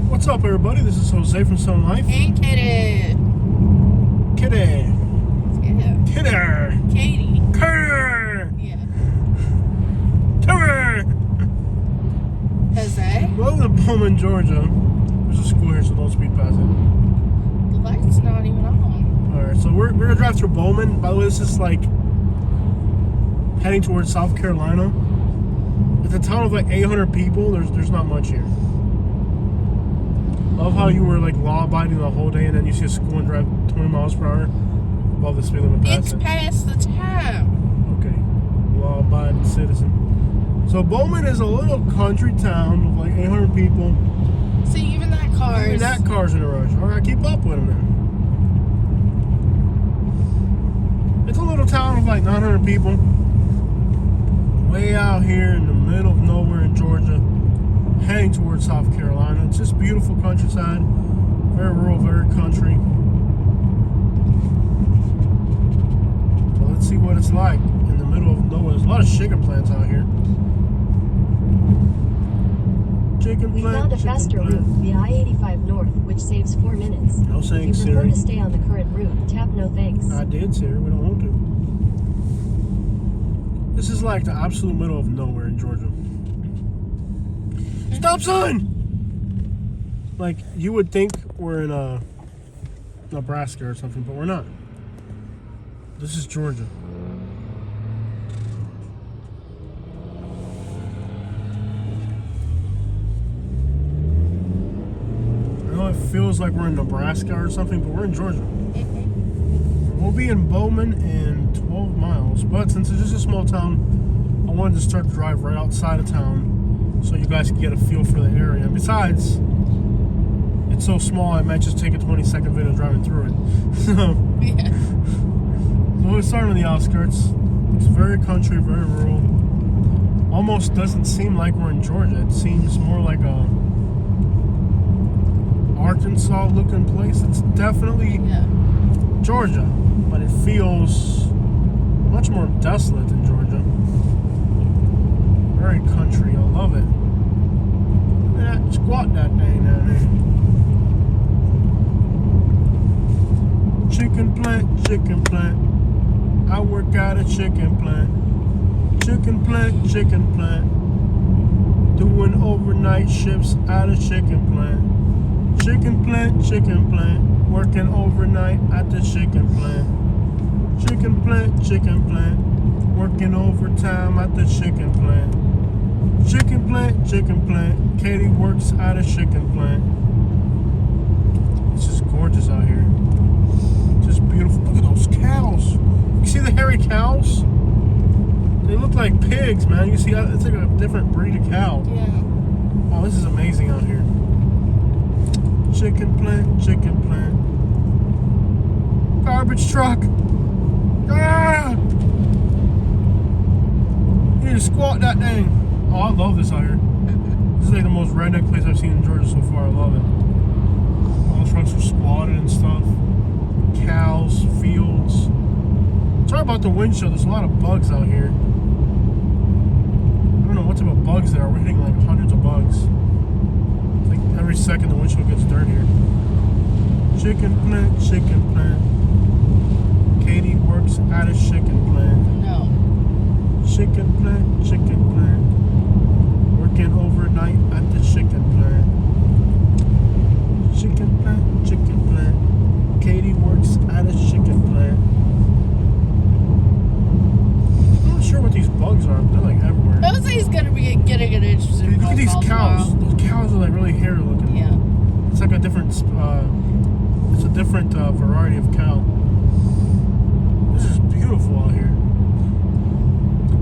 What's up, everybody? This is Jose from Sun Life. Hey, Kitty. Kitty. Yeah. Kidder. Katie. Kidder. Yeah. Kidder. Jose? Welcome to Bowman, Georgia. There's a school here, so don't speed past it. The light's not even on. Alright, so we're gonna drive through Bowman. By the way, this is like heading towards South Carolina. It's a town of like 800 people. There's not much here. Love how you were like law-abiding the whole day, and then you see a school and drive 20 miles per hour above the speed limit. It's past the town. Okay, law-abiding citizen. So Bowman is a little country town of like 800 people. See, even that car's... Even that car's in a rush. All right, keep up with him then. It's a little town of like 900 people. Way out here in the middle of nowhere in Georgia, heading towards South Carolina. It's just beautiful countryside, very rural, very country. So let's see what it's like in the middle of nowhere. There's a lot of chicken plants out here. We found a faster route via I-85 North, which saves 4 minutes. No saying, if you prefer Siri. to stay on the current route, tap no thanks. I did, Siri. We don't want to. This is like the absolute middle of nowhere in Georgia. Stop sign! Like, you would think we're in Nebraska or something, but we're not. This is Georgia. I know it feels like we're in Nebraska or something, but we're in Georgia. We'll be in Bowman in 12 miles, but since it's just a small town, I wanted to start the drive right outside of town so you guys can get a feel for the area. And besides, it's so small, I might just take a 20-second video driving through it. So we're starting on the outskirts. It's very country, very rural. Almost doesn't seem like we're in Georgia. It seems more like a Arkansas-looking place. It's definitely Georgia, but it feels much more desolate than Georgia. Very country. I love it. Yeah, squat that thing down there. Chicken plant, chicken plant. I work at a chicken plant. Chicken plant, chicken plant. Doing overnight shifts at a chicken plant. Chicken plant, chicken plant. Working overnight at the chicken plant. Chicken plant, chicken plant. Working overtime at the chicken plant. Chicken plant, chicken plant. Katie works at a chicken plant. It's just gorgeous out here. Just beautiful. Look at those cows. You see the hairy cows? They look like pigs, man. You see, it's like a different breed of cow. Yeah. Oh, this is amazing out here. Chicken plant, chicken plant. Garbage truck. Ah! You need to squat that thing. Oh, I love this out here. This is like the most redneck place I've seen in Georgia so far. I love it. All the trucks are squatted and stuff. Cows, fields. Sorry about the windshield. There's a lot of bugs out here. I don't know what type of bugs there are. We're hitting like hundreds of bugs. Like every second the windshield gets dirtier. Chicken plant, chicken plant. Katie works at a chicken plant. No. Chicken plant, chicken plant. Working overnight at the chicken plant. Chicken plant, chicken plant. Katie works at a chicken plant. I'm not sure what these bugs are, but they're like everywhere. Jose's gonna be getting an interesting Look at these phone call cows. tomorrow. Those cows are like really hairy looking. Yeah. It's like a different, it's a different variety of cow. This is beautiful out here.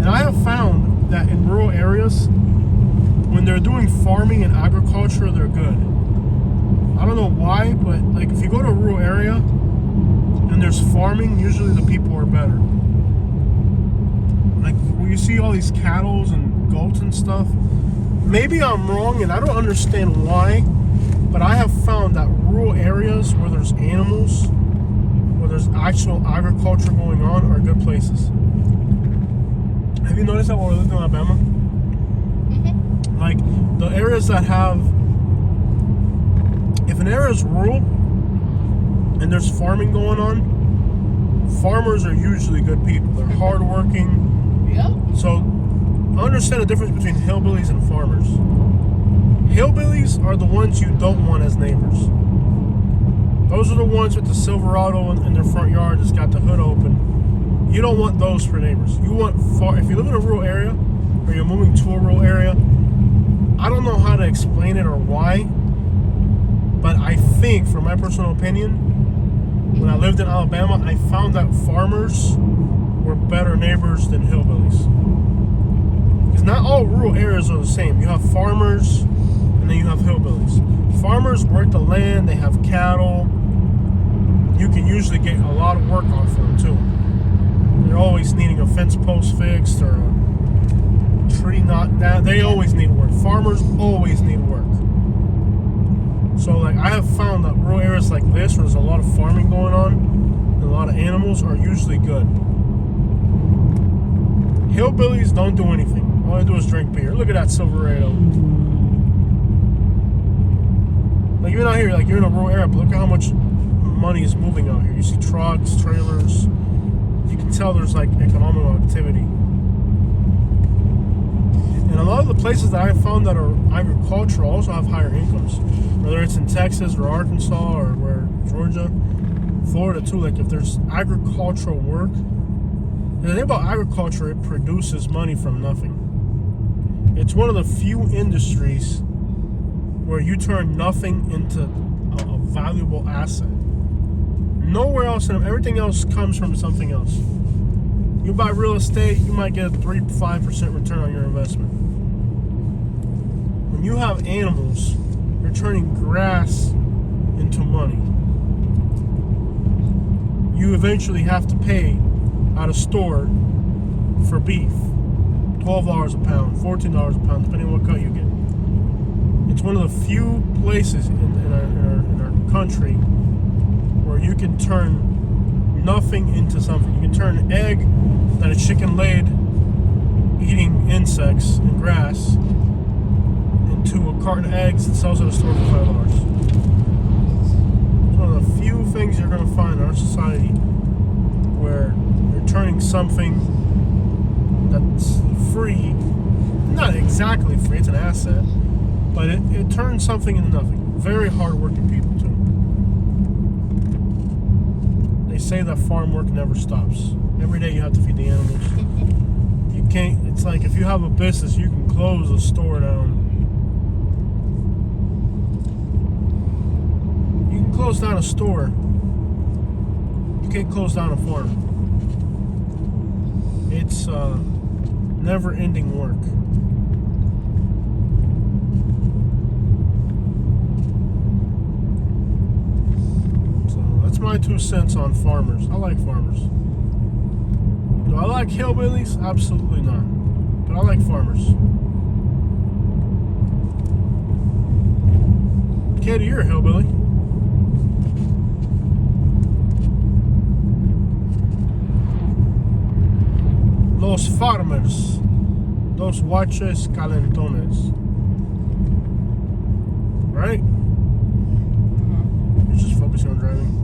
And I have found that in rural areas, when they're doing farming and agriculture, they're good. I don't know why, but like if you go to a rural area and there's farming, usually the people are better. Like when you see all these cattle and goats and stuff, maybe I'm wrong and I don't understand why, but I have found that rural areas where there's animals, where there's actual agriculture going on, are good places. Have you noticed that while we're living in Alabama? Mm-hmm. Like the areas that have area is rural and there's farming going on, farmers are usually good people. They're hardworking. Yep. So understand the difference between hillbillies and farmers. Hillbillies are the ones you don't want as neighbors. Those are the ones with the Silverado in their front yard that's got the hood open. You don't want those for neighbors. You want if you live in a rural area or you're moving to a rural area, I don't know how to explain it or why, but I think, from my personal opinion, when I lived in Alabama, I found that farmers were better neighbors than hillbillies. Because not all rural areas are the same. You have farmers, and then you have hillbillies. Farmers work the land, they have cattle. You can usually get a lot of work off them too. They're always needing a fence post fixed or a tree knot down. They always need work. Farmers always need work. So like I have found that rural areas like this, where there's a lot of farming going on and a lot of animals, are usually good. Hillbillies don't do anything. All they do is drink beer. Look at that Silverado. Like you're not here, like you're in a rural area, but look at how much money is moving out here. You see trucks, trailers. You can tell there's like economic activity. And a lot of the places that I found that are agricultural also have higher incomes. Whether it's in Texas or Arkansas or where Georgia, Florida too. Like if there's agricultural work, and the thing about agriculture, it produces money from nothing. It's one of the few industries where you turn nothing into a valuable asset. Nowhere else, everything else comes from something else. You buy real estate, you might get a 3-5% return on your investment. When you have animals, you're turning grass into money. You eventually have to pay at a store for beef. $12 a pound, $14 a pound, depending on what cut you get. It's one of the few places in our country where you can turn nothing into something. You can turn an egg that a chicken laid eating insects and grass into a carton of eggs that sells at a store for $5. It's one of the few things you're going to find in our society where you're turning something that's free, not exactly free, it's an asset, but it turns something into nothing. Very hard-working people too. They say that farm work never stops. Every day you have to feed the animals. You can't, it's like if you have a business, you can close a store down. You can close down a store. You can't close down a farm. It's never-ending work. That's my 2 cents on farmers. I like farmers. Do I like hillbillies? Absolutely not. But I like farmers. Katie, you're a hillbilly. Los farmers. Dos guaches calentones. Right? You're just focusing on driving.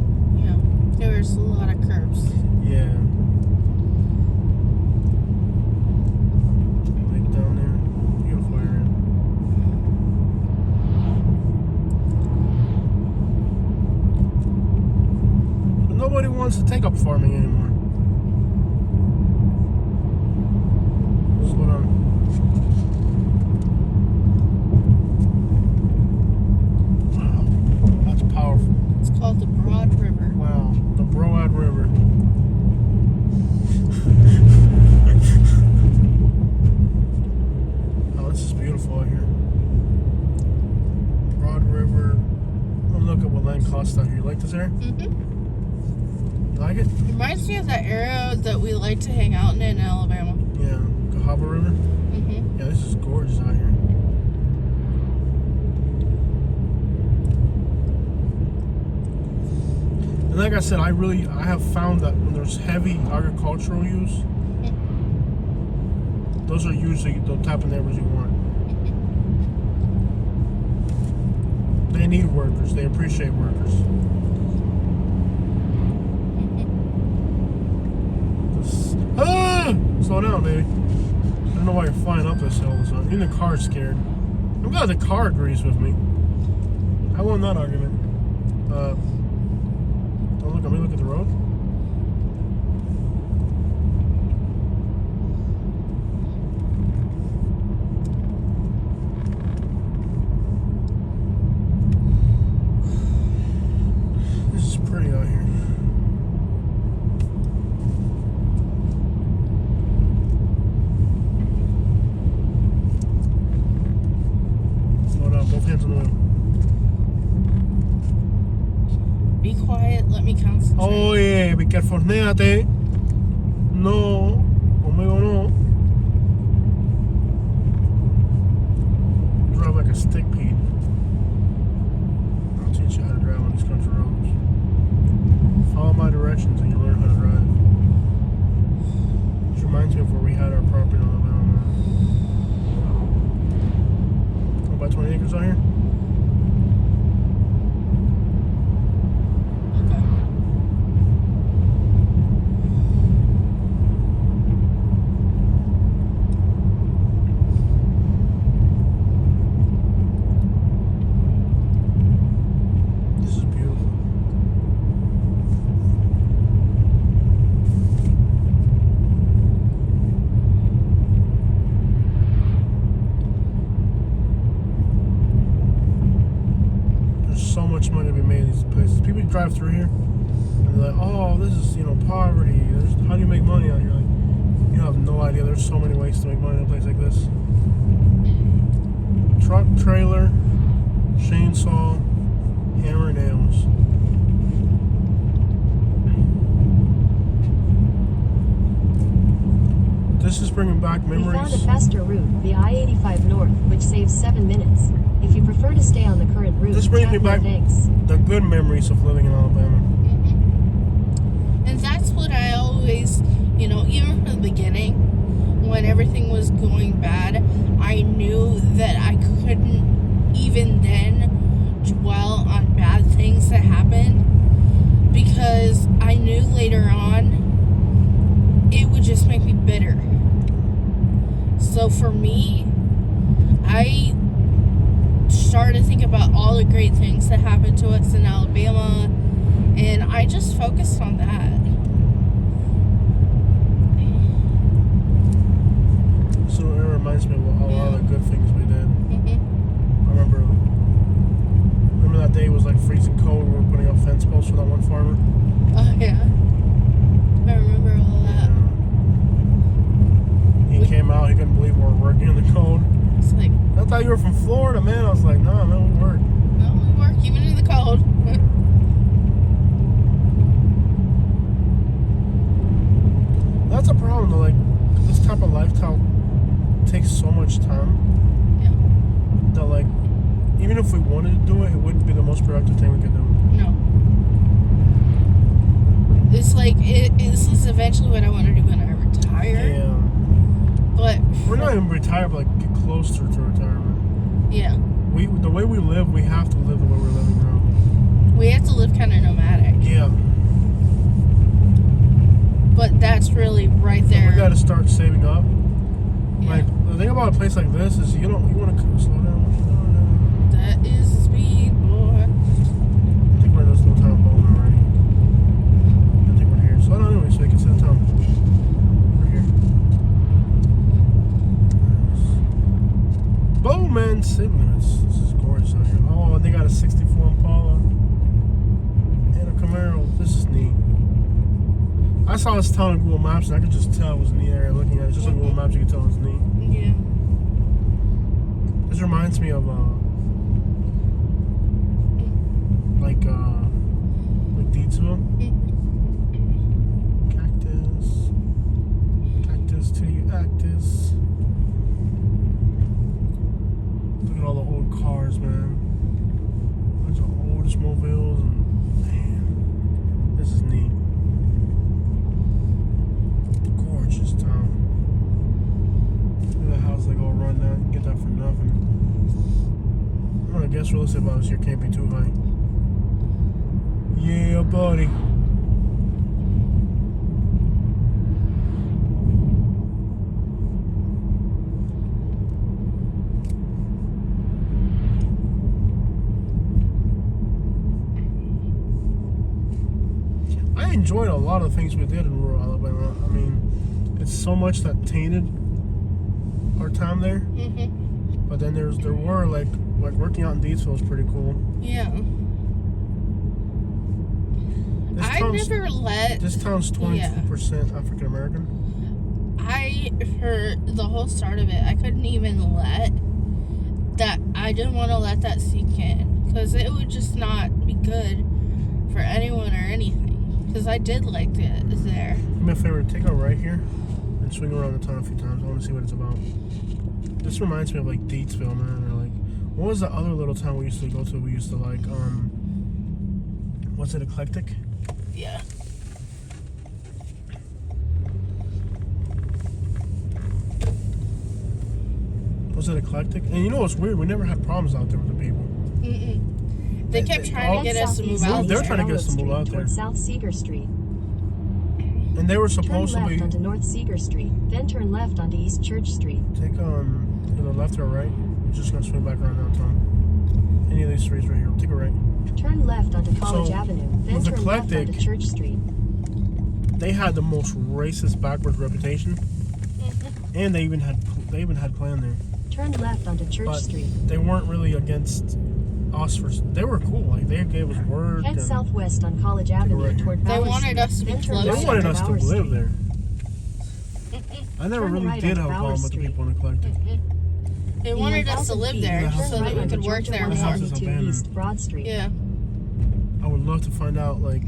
There's a lot of curbs. Yeah. Lake down there. Beautiful area. But nobody wants to take up farming anymore. Slow down. Wow. That's powerful. It's called the Broad River. Wow. The Broad River. Oh, this is beautiful out here. Broad River. I'm look at what land costs out here. You like this area? Mm-hmm. You like it? Reminds me of that area that we like to hang out in Alabama. Yeah. Cahaba River? Mm-hmm. Yeah, this is gorgeous out here. And like I said, I have found that when there's heavy agricultural use, those are usually the type of neighbors you want. They need workers. They appreciate workers. Slow down, baby. I don't know why you're flying up this hill all of a sudden. Even the car's scared. I'm glad the car agrees with me. I won that argument. Don't look at me, look at the road. This is pretty out here. Slow down, both hands on the wheel. Be quiet. Let me concentrate. Oh yeah, be careful. Néate. No. Conmigo no. Drive like a stick, Pete. I'll teach you how to drive on these country roads. Follow my directions and you learn how to drive. Which reminds me of where we had our property on Alabama. About 20 acres out here. So much money to be made in these places. People drive through here and they're like, oh, this is, poverty. How do you make money out here? Like, you have no idea. There's so many ways to make money in a place like this. Truck, trailer, chainsaw, hammer, nails. This is bringing back We found a memories. faster route, the I-85 North, which saves 7 minutes. If you prefer to stay on the current route, This brings me tap no back thanks. the good memories of living in Alabama. And that's what I always, even from the beginning, when everything was going bad, I knew that I couldn't even then dwell on bad things that happened, because I knew later on it would just make me bitter. So for me, I started to think about all the great things that happened to us in Alabama, and I just focused on that. So it reminds me of a lot of the good things we did. I remember that day it was like freezing cold. We were putting up fence posts for that one farmer. Oh yeah, I remember all that. He came out. He couldn't believe we were working in the cold. It's like, I thought you were from Florida, man. I was like, nah, man, we work. no, we work even in the cold. That's a problem though. Like this type of lifestyle takes so much time. Yeah. That like, even if we wanted to do it, it wouldn't be the most productive thing we could do. No. It's like this is eventually what I want to do when I retire. Yeah. But We're not even retired, but like get closer to retirement. yeah, The way we live, we have to live the way we're living now. we have to live kind of nomadic. Yeah. But that's really right So there. we got to start saving up. Yeah. Like the thing about a place like this is you want to slow down. That is the speed, boy. I think we're in this little town of Bowman already. I think we're here. Slow down anyway so we can see the town. We're here. Bowman City Limits. This is gorgeous out here. Oh, they got a 64 Impala and a Camaro. This is neat. I saw this town on Google Maps and I could just tell it was a neat area looking at it. Just on Google Maps you could tell it was neat. Yeah. This reminds me of like Deedsville. Cactus till you actus. Look at all the old cars, man. Bunch of old Mobiles and man, this is neat. Gorgeous town. Look at the house like all run down. You can get that for nothing. I'm gonna guess best real estate about is your can't be too high. Yeah, buddy. I enjoyed a lot of things we did in rural Alabama. I mean, it's so much that tainted our time there. Mm-hmm. But then there were like working out in Deedsville was pretty cool. Yeah. This town's 22% African American. For the whole start of it, I couldn't even I didn't want to let that sink in. Because it would just not be good for anyone or anything. Because I did like it there. Do me a favor, take a right here and swing around the town a few times. I want to see what it's about. This reminds me of like Deedsville, man. Or like, what was the other little town we used to go to? We used to like, what's it, Eclectic? Yeah. Was it Eclectic? And you know what's weird? We never had problems out there with the people. Mm-mm. They kept trying to get us to move out. They were trying to get us to move out there. South Seeger Street. And they were supposed turn to left be. onto North Seeger Street, then turn left onto East Church Street. Take either left or right. We're just gonna swing back around downtown. Any of these streets right here. Take a right. Turn left onto College So, Avenue, then with turn left Eclectic, onto Church Street. They had the most racist backwards reputation, and they even had Klan there. Turn left onto Church But Street. they weren't really against us for. They were cool. Like they gave us word. Head and southwest on College Avenue right here. toward They Bowman wanted Street, us to be then turn close. They right wanted onto us to Bowers live Street. there. I never Turn really right did onto have a problem Bowers with the Street. people in Eclectic. They wanted us to live there Yeah, so that we could work there The house more. is 172 abandoned. East Broad Street. Yeah. I would love to find out, like,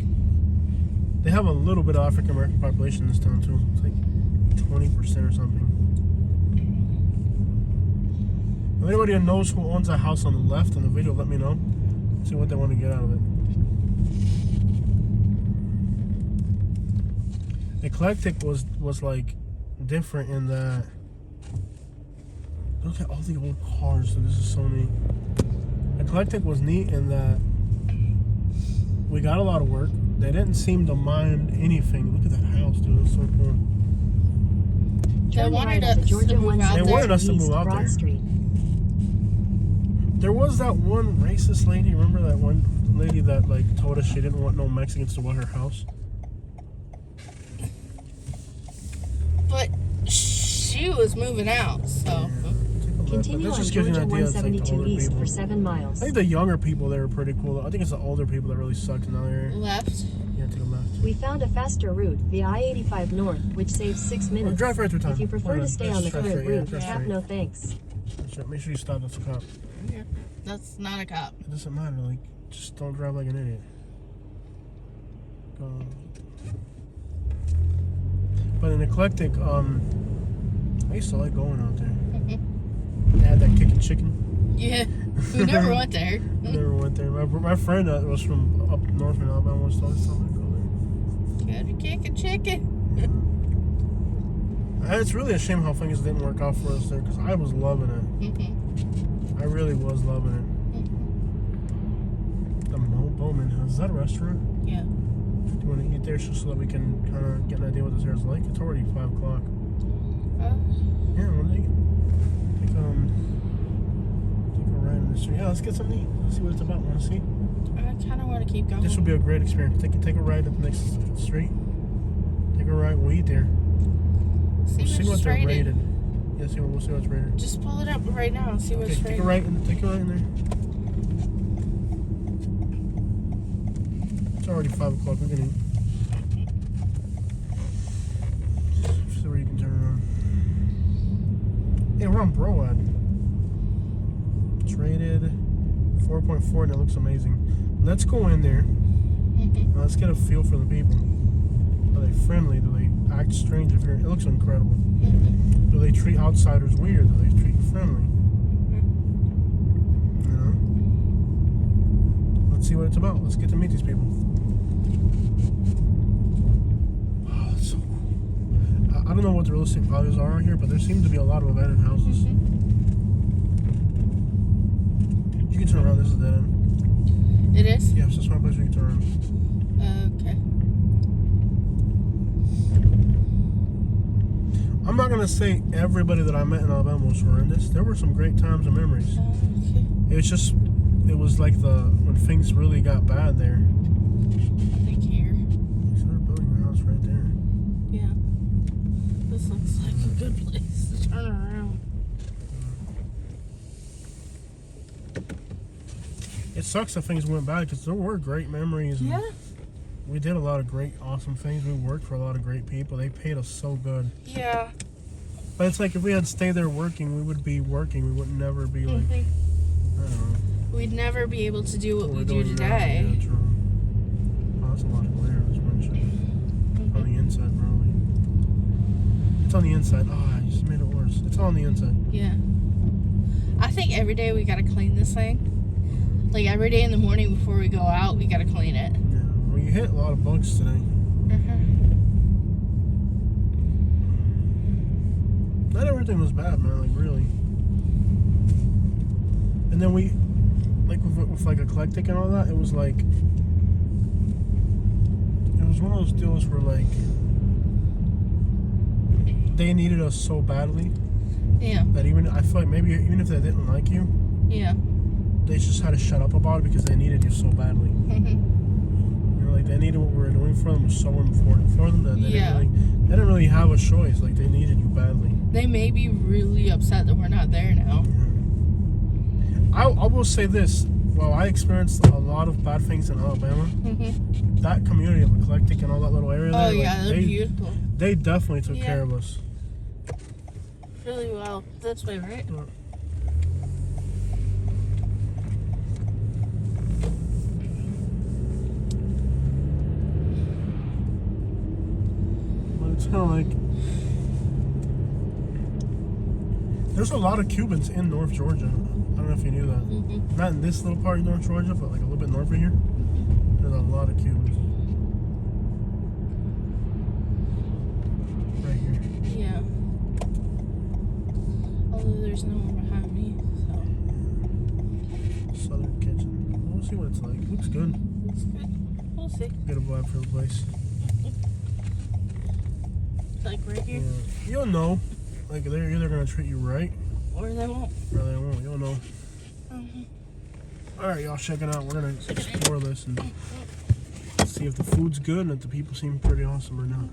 they have a little bit of African American population in this town too. It's like 20% or something. If anybody who knows who owns a house on the left in the video, let me know. See what they want to get out of it. Eclectic was like different in that. Look at all the old cars. So this is so neat. Eclectic was neat in that we got a lot of work. They didn't seem to mind anything. Look at that house, dude. It's so cool. They Turn wanted right onto us Georgia to move out They there. wanted us to East move out Broad there. Street. There was that one racist lady. Remember that one lady that like told us she didn't want no Mexicans to want her house? But she was moving out, so. Continue That on just gives you Georgia an idea of like, the 172 older East people. for 7 miles. I think the younger people there are pretty cool. I think it's the older people that really sucked in that area. Left. Yeah, to the left. We found a faster route via I-85 North, which saves 6 minutes. drive right through town. If you prefer Why to not? stay Just on the drive current straight, yeah, route, drive tap straight. no thanks. Make sure you stop. That's a cop. Yeah. That's not a cop. It doesn't matter. Like, just don't drive like an idiot. Go. But in Eclectic, I used to like going out there. They had that kicking chicken. Yeah. We never went there. I never went there. My friend was from up north in Alabama was always telling me to go there. Gotta kick a chicken. It's really a shame how things didn't work out for us there because I was loving it. I really was loving it. The Bowman, is that a restaurant? Yeah. Do you want to eat there just so that we can kind of get an idea what this area is like? It's already 5 o'clock. Yeah, what do you take a ride in the street? Yeah, let's get something to eat. Let's see what it's about. Want to see? I kind of want to keep going. This will be a great experience. Take a ride at the next street. Take a ride. We'll eat there. See We'll see what's what they're rated. rated. Yeah, we'll see what's rated. Just pull it up right now and see what's Okay, rated. take a right in there. It's already 5 o'clock. We can eat. See where you can turn around. Hey, we're on Broad. It's rated 4.4 and it looks amazing. Let's go in there. Let's get a feel for the people. Are they friendly? Do they act strange if you're... It looks incredible. Do they treat outsiders weird? Do they treat you friendly? You know? Let's see what it's about. Let's get to meet these people. Oh, that's so cool. I don't know what the real estate values are out here, but there seem to be a lot of abandoned houses. You You can turn around. This is dead end. It is? Yeah, it's just one place where you can turn around. Okay. I'm not gonna say everybody that I met in Alabama was horrendous. There were some great times and memories. Okay. It was like when things really got bad there. Nothing here. So they're building a house right there. Yeah. This looks like a good place to turn around. It sucks that things went bad because there were great memories. Yeah. We did a lot of great, awesome things. We worked for a lot of great people. They paid us so good. Yeah. But it's like if we had stayed there working, we would be working. We would never be like, I don't know. We'd never be able to do what we we're do doing now. today. Yeah, true. Oh, that's a lot of glare. This windshield. On the inside, probably. It's on the inside. Oh, I just made it worse. It's all on the inside. Yeah. I think every day we gotta clean this thing. Like every day in the morning before we go out, we gotta clean it. Yeah. Well, you hit a lot of bugs today. Not everything was bad, man. Like really. And then we, like with like eclectic and all that, it was like, it was one of those deals where like they needed us so badly. Yeah. That I feel like maybe even if they didn't like you, Yeah. they just had to shut up about it because they needed you so badly. You know, like they needed what we were doing for them was so important for them that they didn't really have a choice. Like they needed you badly. They may be really upset that we're not there now. I will say this: while I experienced a lot of bad things in Alabama, that community of eclectic and all that little area there, They're beautiful. They definitely took care of us. Really well. This way, right? Yeah. It's kind of like there's a lot of Cubans in North Georgia. I don't know if you knew that. Not in this little part of North Georgia, but like a little bit north of here. There's a lot of Cubans. Right here. Yeah. Although there's no one behind me, so. Southern kitchen. We'll see what it's like. Looks good. Looks good. We'll see. Get a vibe for the place. Like right here. Yeah. You'll know. Like they're either gonna treat you right Or they won't. or they won't. You'll know. Alright, y'all check it out. We're gonna explore this and see if the food's good and if the people seem pretty awesome or not.